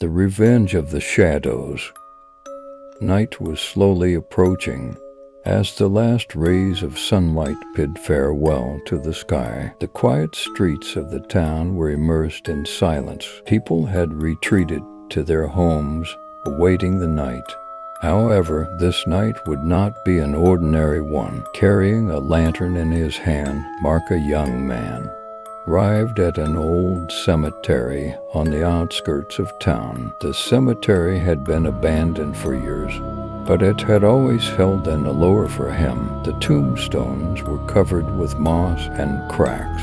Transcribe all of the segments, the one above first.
The Revenge of the Shadows. Night was slowly approaching. As the last rays of sunlight bid farewell to the sky, the quiet streets of the town were immersed in silence. People had retreated to their homes, awaiting the night. However, this night would not be an ordinary one. Carrying a lantern in his hand, Mark, a young man, arrived at an old cemetery on the outskirts of town. The cemetery had been abandoned for years, but it had always held an allure for him. The tombstones were covered with moss and cracks.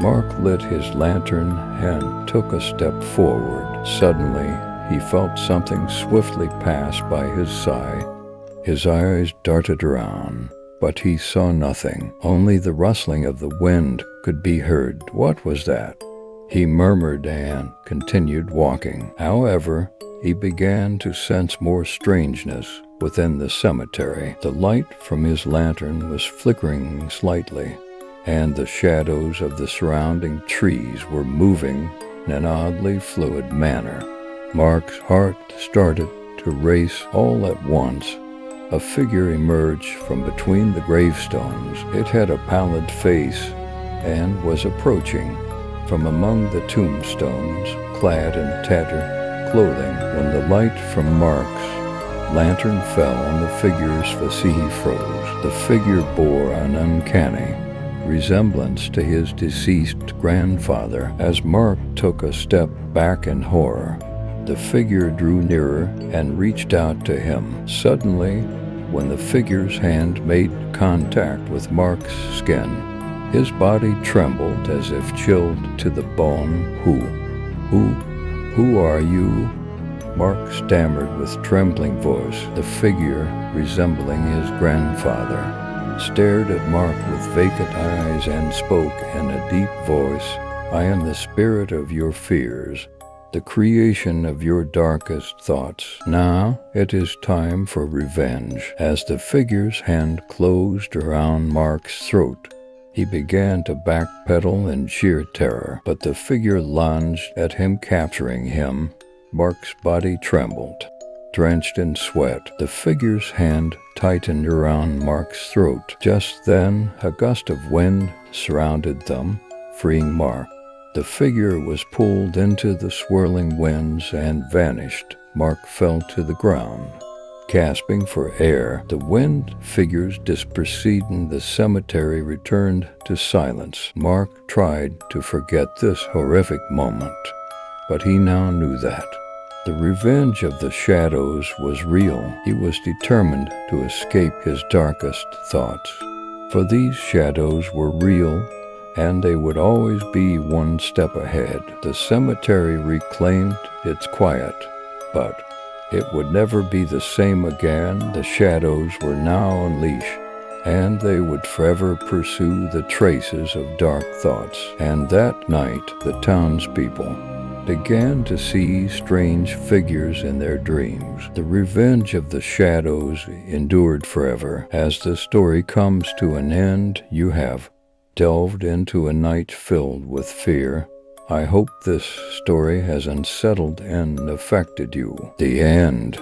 Mark lit his lantern and took a step forward. Suddenly, he felt something swiftly pass by his side. His eyes darted around, but he saw nothing. Only the rustling of the wind could be heard. What was that? He murmured and continued walking. However, he began to sense more strangeness within the cemetery. The light from his lantern was flickering slightly, and the shadows of the surrounding trees were moving in an oddly fluid manner. Mark's heart started to race all at once. A figure emerged from between the gravestones. It had a pallid face and was approaching from among the tombstones, clad in tattered clothing. When the light from Mark's lantern fell on the figure's face, he froze. The figure bore an uncanny resemblance to his deceased grandfather. As Mark took a step back in horror, the figure drew nearer and reached out to him. Suddenly, when the figure's hand made contact with Mark's skin, his body trembled as if chilled to the bone. Who are you? Mark stammered with trembling voice. The figure, resembling his grandfather, stared at Mark with vacant eyes and spoke in a deep voice. I am the spirit of your fears, the creation of your darkest thoughts. Now it is time for revenge. As the figure's hand closed around Mark's throat, he began to backpedal in sheer terror, but the figure lunged at him, capturing him. Mark's body trembled. Drenched in sweat, the figure's hand tightened around Mark's throat. Just then, a gust of wind surrounded them, freeing Mark. The figure was pulled into the swirling winds and vanished. Mark fell to the ground, gasping for air. The wind figures preceding the cemetery returned to silence. Mark tried to forget this horrific moment, but he now knew that the revenge of the shadows was real. He was determined to escape his darkest thoughts, for these shadows were real, and they would always be one step ahead. The cemetery reclaimed its quiet, but it would never be the same again. The shadows were now unleashed, and they would forever pursue the traces of dark thoughts. And that night, the townspeople began to see strange figures in their dreams. The revenge of the shadows endured forever. As the story comes to an end, you have delved into a night filled with fear. I hope this story has unsettled and affected you. The end.